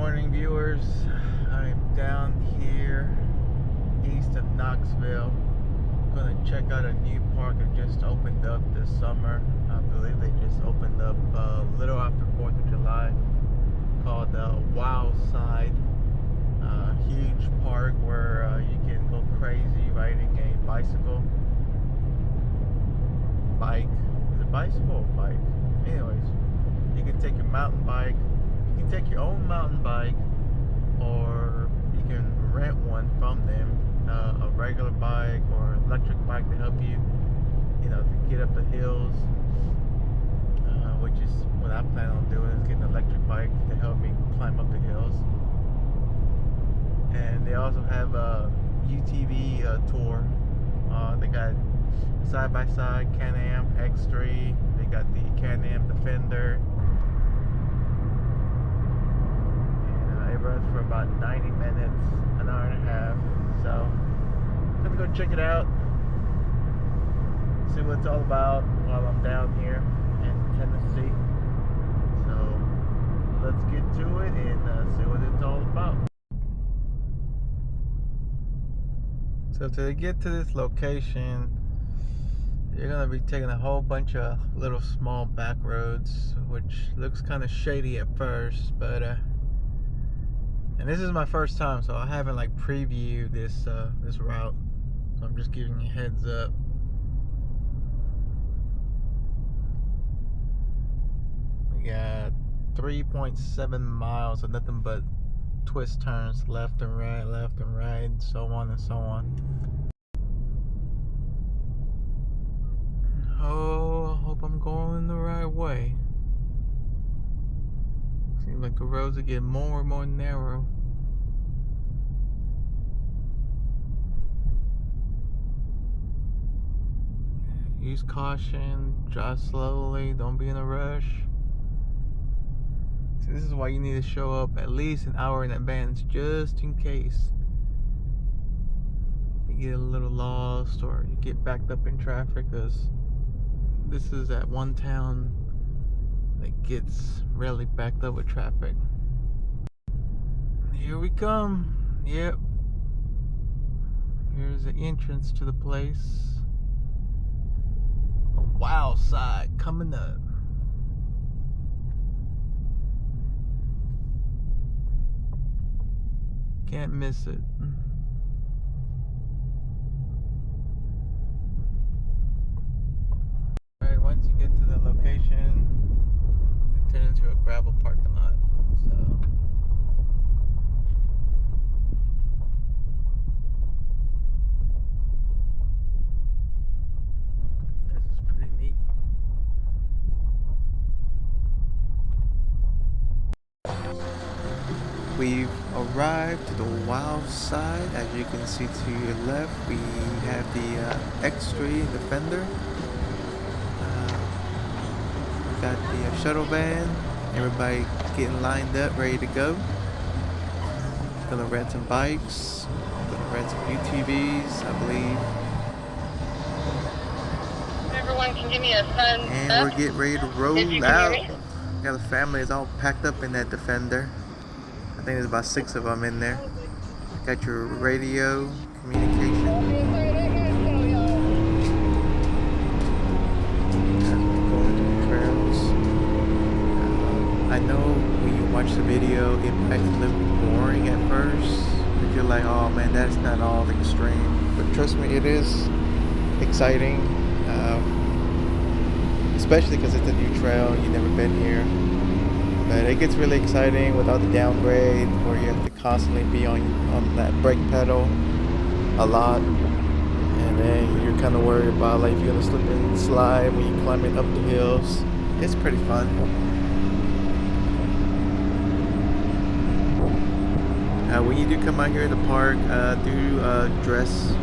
morning, viewers. I'm down here east of Knoxville. Gonna check out a new park that just opened up this summer. I believe they just opened up a little after 4th of July, called Wildside. Huge park where you can go crazy riding a bicycle. Bike. Is it bicycle or bike? Anyways, you can take your mountain bike. You can take your own mountain bike, or you can rent one from them, a regular bike or electric bike to help you, to get up the hills, which is what I plan on doing, is getting an electric bike to help me climb up the hills. And they also have a UTV tour. They got side-by-side Can-Am X3. They got the Can-Am Defender. It runs for about 90 minutes, an hour and a half. So I'm gonna go check it out, see what it's all about while I'm down here in Tennessee. So let's get to it and see what it's all about. So to get to this location, you're gonna be taking a whole bunch of little small back roads, which looks kind of shady at first, but and this is my first time, so I haven't like previewed this this route, so I'm just giving you a heads up. We got 3.7 miles of nothing but twist turns, left and right, and so on and so on. Oh, I hope I'm going the right way. Seems like the roads are getting more and more narrow. Use caution, drive slowly, don't be in a rush. So this is why you need to show up at least an hour in advance, just in case you get a little lost or you get backed up in traffic, because this is that one town that gets really backed up with traffic. Here we come. Yep. Here's the entrance to the place. A wild side coming up. Can't miss it. Alright, once you get to the location, it turns into a gravel parking lot. So this is pretty neat. We've arrived to the wild side. As you can see to your left, we have the X3 Defender. We got the shuttle van. Everybody getting lined up, ready to go. Gonna rent some bikes. Gonna rent some UTVs, I believe. Everyone can give me a thumbs and up. We're getting ready to roll out. Got the family is all packed up in that Defender. I think there's about 6 of them in there. Got your radio, communication. As we're going through the trails. I know when you watch the video, it might look boring at first. But you're like, oh man, that's not all extreme. But trust me, it is exciting. Especially because it's a new trail, you've never been here. But it gets really exciting with all the downgrade, where you have to constantly be on that brake pedal a lot, and then you're kind of worried about like if you're gonna slip and slide when you're climbing up the hills. It's pretty fun. When you do come out here in the park, do dress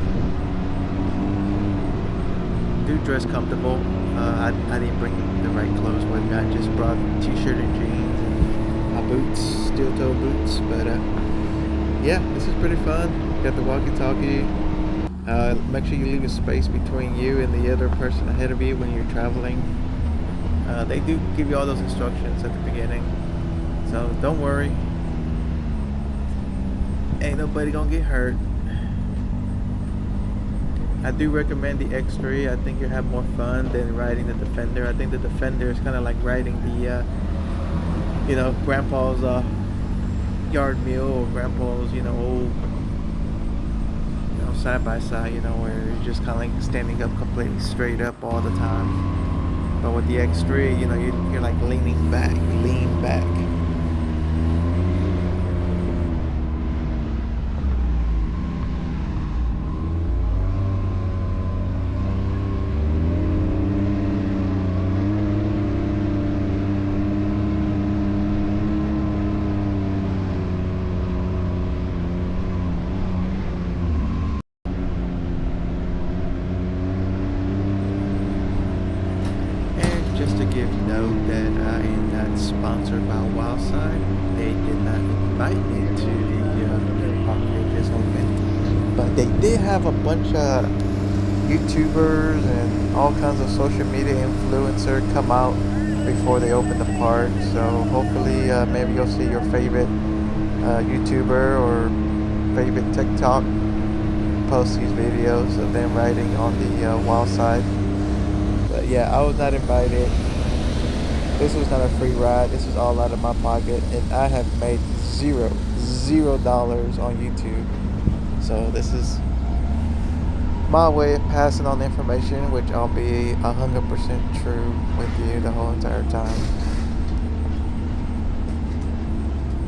comfortable. I didn't bring the right clothes with me. I just brought t-shirt and jeans and my boots, steel-toe boots. But yeah, this is pretty fun. Got the walkie-talkie. Make sure you leave a space between you and the other person ahead of you when you're traveling. They do give you all those instructions at the beginning, so don't worry. Ain't nobody gonna get hurt. I do recommend the X3. I think you'll have more fun than riding the Defender. I think the Defender is kind of like riding the, Grandpa's yard mule, or Grandpa's, old, side by side, where you're just kind of like standing up completely straight up all the time. But with the X3, you're like leaning back. You lean back. Just to give note that I am not sponsored by Wildside. They did not invite me to the park they just opened. But they did have a bunch of YouTubers and all kinds of social media influencers come out before they open the park. So hopefully maybe you'll see your favorite YouTuber or favorite TikTok post these videos of them riding on the Wildside. But yeah, I was not invited. This was not a free ride. This is all out of my pocket, and I have made $0 on YouTube. So this is my way of passing on the information, which I'll be 100% true with you the whole entire time.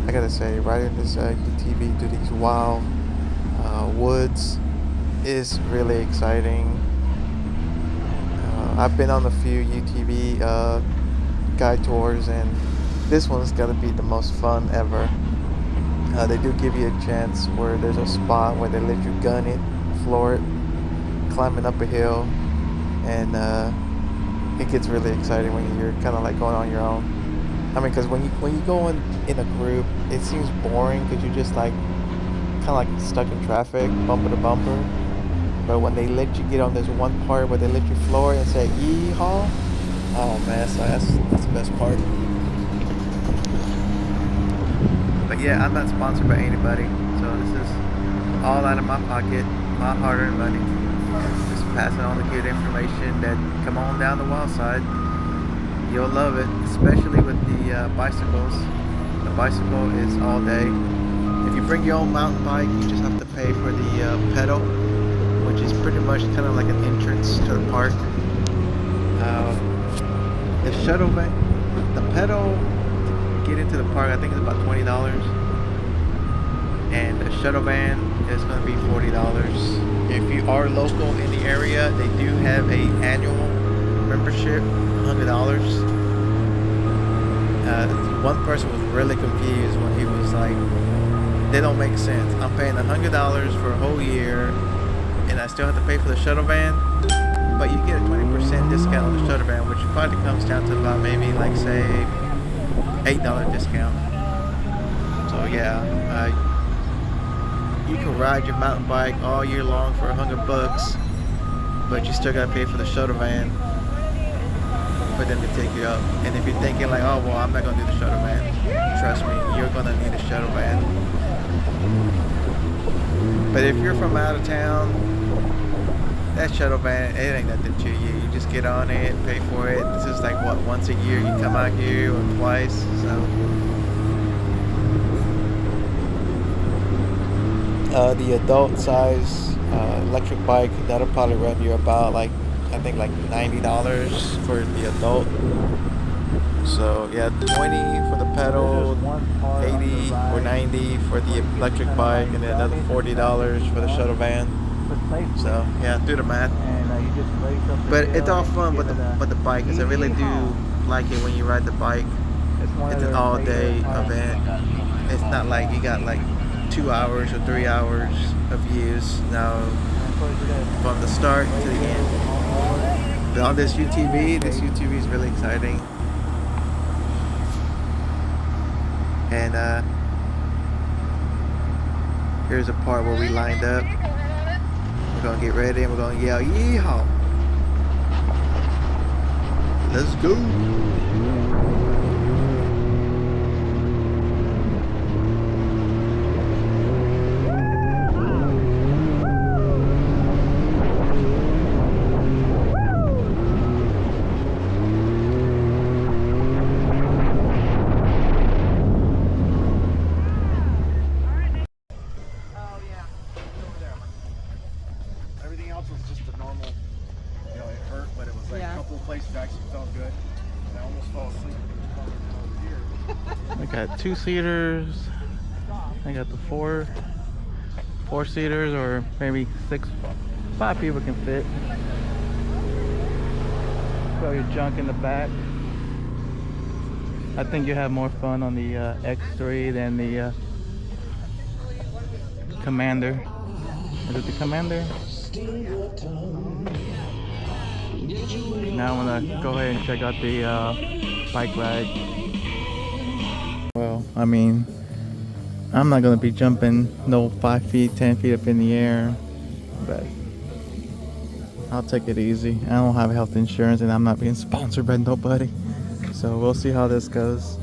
I gotta say, riding this UTV through these wild woods is really exciting. I've been on a few UTV guide tours, and this one's gotta be the most fun ever. They do give you a chance where there's a spot where they let you gun it, floor it, climbing up a hill, and it gets really exciting when you're kind of like going on your own. I mean, because when you go in a group, it seems boring because you're just like kind of like stuck in traffic, bumper to bumper. But when they let you get on this one part where they let you floor it and say "Yee-haw," oh man, so that's the best part. But yeah, I'm not sponsored by anybody, so this is all out of my pocket, my hard-earned money. Just passing on the good information that come on down the Wildside. You'll love it, especially with the bicycles. The bicycle is all day. If you bring your own mountain bike, you just have to pay for the pedal, which is pretty much kind of like an entrance to the park. The shuttle van, the pedal to get into the park, I think it's about $20, and the shuttle van is going to be $40. If you are local in the area, they do have a annual membership, $100. One person was really confused when he was like, they don't make sense. I'm paying $100 for a whole year, and I still have to pay for the shuttle van, but you get a 20% discount on the shuttle van, which probably comes down to about maybe like say $8 discount. So yeah, you can ride your mountain bike all year long for $100, but you still gotta pay for the shuttle van for them to take you up. And if you're thinking like, oh well, I'm not gonna do the shuttle van, trust me, you're gonna need a shuttle van. But if you're from out of town, that shuttle van, it ain't nothing to you. You just get on it, pay for it. This is like what, once a year you come out here, or twice. So the adult size electric bike, that'll probably run you about like, I think like $90 for the adult. So yeah, 20 for the pedal, 80 or 90 for the electric bike, and then another $40 for the shuttle van. So yeah, do the math. But it's all fun with the bike, because I really do like it when you ride the bike. It's an all-day event. It's not like you got like 2 hours or 3 hours of use. No, from the start to the end. But on this UTV is really exciting. And here's a part where we lined up. We're gonna get ready and we're gonna yell "Yeehaw!" Let's go. places actually felt good. And I almost fell asleep over here. I got 2-seaters. I got the 4-seaters, or maybe 5 people can fit. Throw your junk in the back. I think you have more fun on the X3 than the Commander. Is it the Commander? Now I'm gonna go ahead and check out the bike ride. Well, I mean, I'm not gonna be jumping no 5 feet, 10 feet up in the air, but I'll take it easy. I don't have health insurance and I'm not being sponsored by nobody. So we'll see how this goes.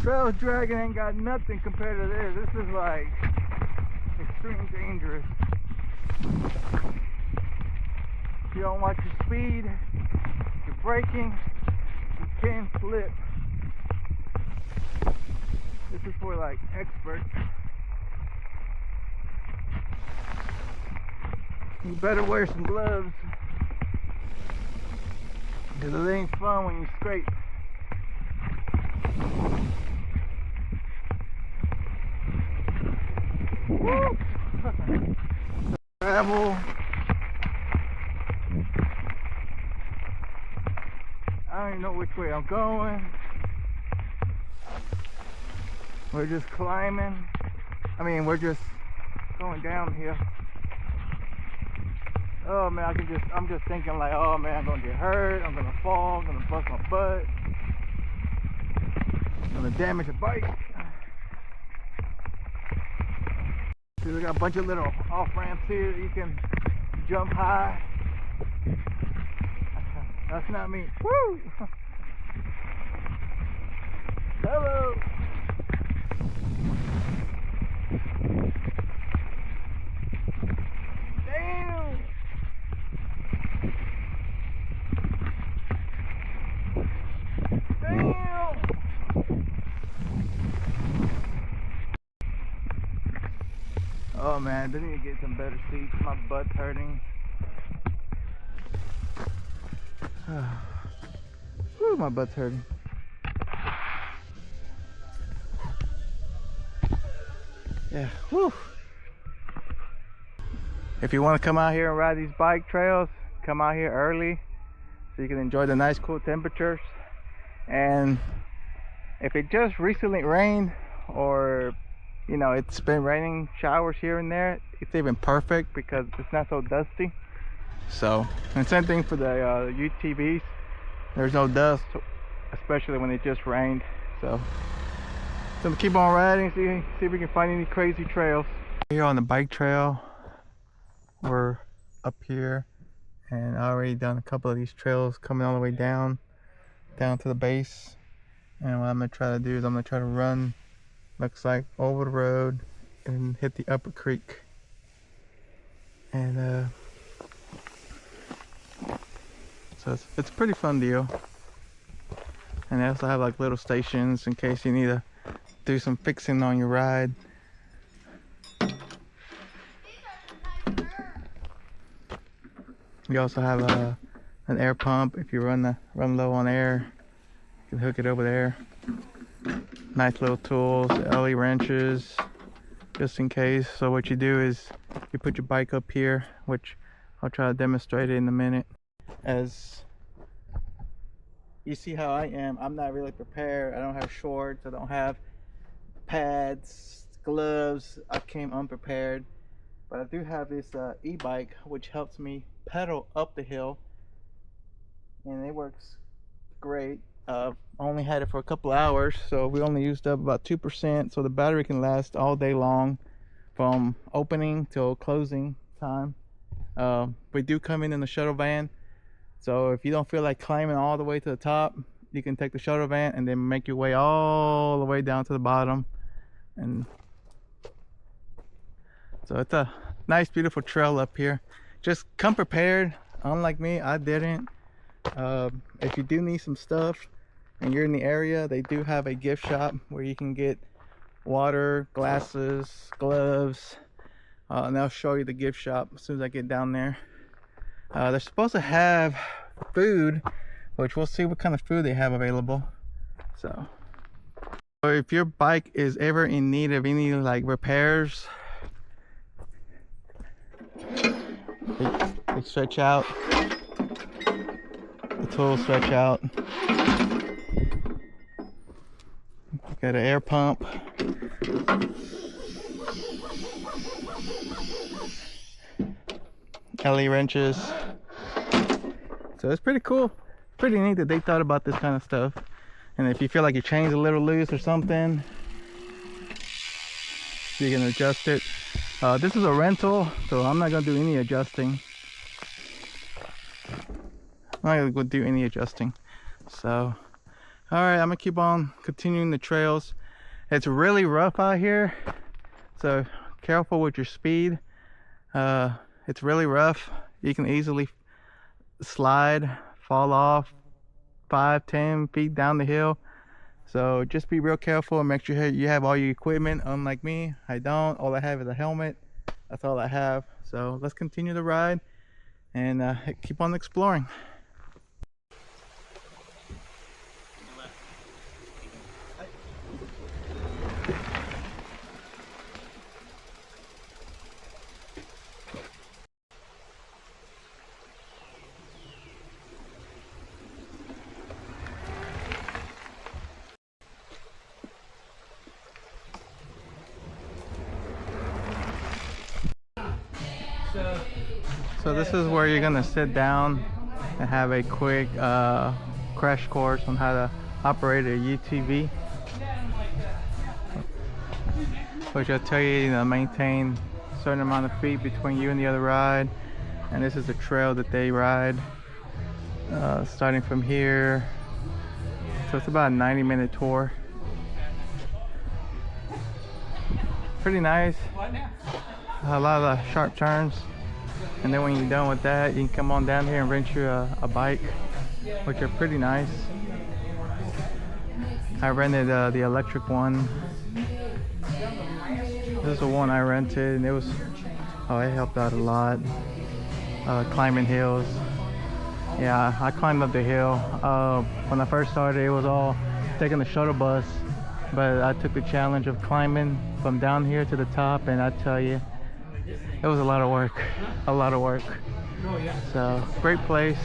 Trail dragging ain't got nothing compared to this. This is like extreme dangerous. If you don't watch your speed, you're braking, you can slip. This is for like experts. You better wear some gloves, because it ain't fun when you scrape. Woo! Travel. I don't even know which way I'm going. We're just climbing. I mean, we're just going downhill. Oh man, I'm just thinking like, oh man, I'm gonna get hurt, I'm gonna fall, I'm gonna bust my butt, I'm gonna damage a bike. See, we got a bunch of little off ramps here that you can jump high. That's not me. Woo! Hello! Damn! Damn! Oh man, I need to get some better seats. My butt's hurting. Whew, my butt's hurting. Yeah, whew. If you want to come out here and ride these bike trails, come out here early so you can enjoy the nice cool temperatures. And if it just recently rained, or you know, it's been raining showers here and there, it's even perfect because it's not so dusty. So, and same thing for the UTVs. There's no dust, especially when it just rained. So I'm keep on riding, see if we can find any crazy trails. Here on the bike trail, we're up here, and I already done a couple of these trails coming all the way down to the base. And what I'm gonna try to do is I'm gonna try to run, looks like, over the road and hit the upper creek. And so it's a pretty fun deal. And they also have like little stations in case you need to do some fixing on your ride. We also have an air pump. If you run low on air, you can hook it over there. Nice little tools, Allen wrenches, just in case. So what you do is you put your bike up here, which I'll try to demonstrate it in a minute. As you see how I am, I'm not really prepared. I don't have shorts, I don't have pads, gloves. I came unprepared, but I do have this e-bike which helps me pedal up the hill, and it works great. Only had it for a couple hours, so we only used up about 2%, so the battery can last all day long from opening till closing time. We do come in the shuttle van, so if you don't feel like climbing all the way to the top, you can take the shuttle van and then make your way all the way down to the bottom. And so it's a nice, beautiful trail up here. Just come prepared. Unlike me, I didn't. If you do need some stuff and you're in the area, they do have a gift shop where you can get water, glasses, gloves, and I'll show you the gift shop as soon as I get down there. They're supposed to have food, which we'll see what kind of food they have available. So if your bike is ever in need of any like repairs, they stretch out. The tools stretch out. Got an air pump. Allen wrenches. So it's pretty cool. Pretty neat that they thought about this kind of stuff. And if you feel like your chain's a little loose or something, you can adjust it. This is a rental, so I'm not gonna do any adjusting. I'm not gonna go do any adjusting. So, all right, I'm gonna keep on continuing the trails. It's really rough out here, so careful with your speed. It's really rough. You can easily slide, fall off 5-10 feet down the hill. So just be real careful and make sure you have all your equipment. Unlike me, I don't. All I have is a helmet. That's all I have. So let's continue the ride and keep on exploring. So this is where you're gonna sit down and have a quick crash course on how to operate a UTV, which will tell you to maintain a certain amount of feet between you and the other ride. And this is the trail that they ride, starting from here. So it's about a 90-minute tour. Pretty nice. A lot of sharp turns. And then when you're done with that, you can come on down here and rent you a bike, which are pretty nice. I rented the electric one. This is the one I rented, and it helped out a lot. Climbing hills. Yeah, I climbed up the hill. When I first started, it was all taking the shuttle bus, but I took the challenge of climbing from down here to the top, and I tell you, it was a lot of work. So great place.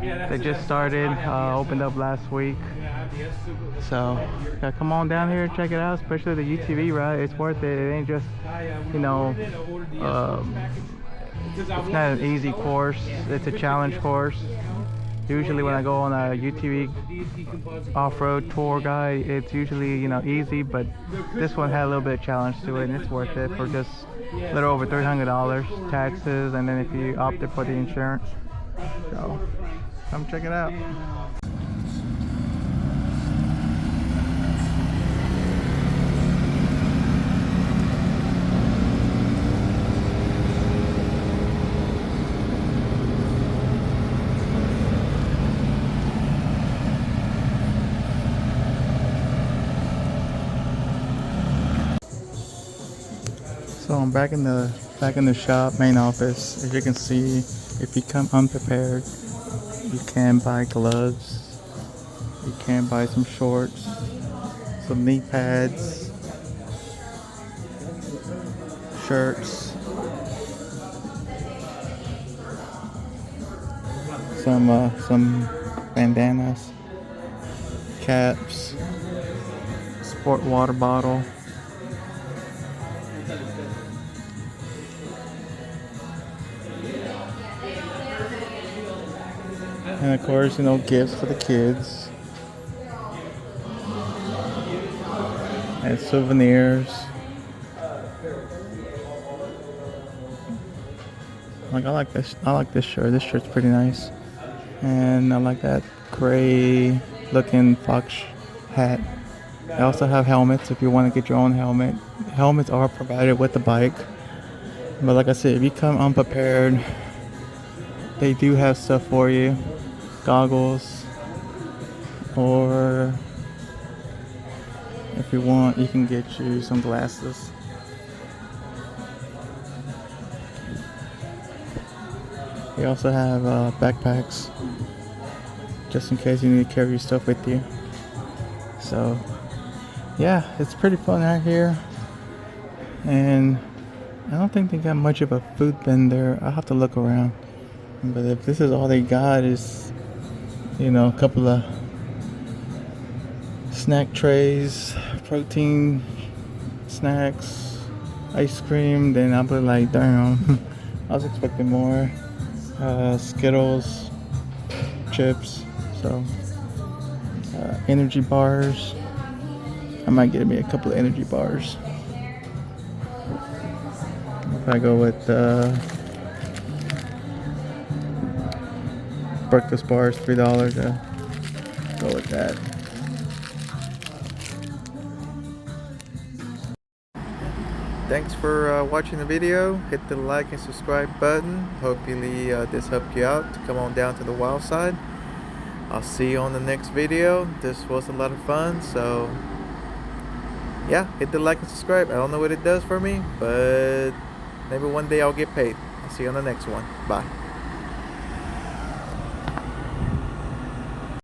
They just started, opened up last week. So yeah, come on down here and check it out, especially the UTV ride. It's worth it. It ain't just, you know, it's not an easy course. It's a challenge course. Usually when I go on a UTV off-road tour guide, it's usually, you know, easy, but this one had a little bit of challenge to it, and it's worth it for just a little over $300 taxes, and then if you opted for the insurance. So come check it out. So I'm back in the shop, main office. As you can see, if you come unprepared, you can buy gloves, you can buy some shorts, some knee pads, shirts, some bandanas, caps, sport water bottle. And of course, you know, gifts for the kids. And souvenirs. Like I like this. I like this shirt. This shirt's pretty nice. And I like that gray looking fox hat. They also have helmets if you want to get your own helmet. Helmets are provided with the bike. But like I said, if you come unprepared, they do have stuff for you. Goggles. Or if you want, you can get you some glasses. They also have backpacks, just in case you need to carry your stuff with you. So, yeah, it's pretty fun out here. And I don't think they got much of a food vendor. I'll have to look around. But if this is all they got is, you know, a couple of snack trays, protein snacks, ice cream, then I'll be like, damn, I was expecting more. Skittles, chips, so energy bars. I might get me a couple of energy bars. If I go with breakfast bars, $3, I'll go with that. Thanks for watching the video. Hit the like and subscribe button. Hopefully this helped you out to come on down to the wild side. I'll see you on the next video. This was a lot of fun, so yeah, hit the like and subscribe. I don't know what it does for me, but maybe one day I'll get paid. I'll see you on the next one. Bye.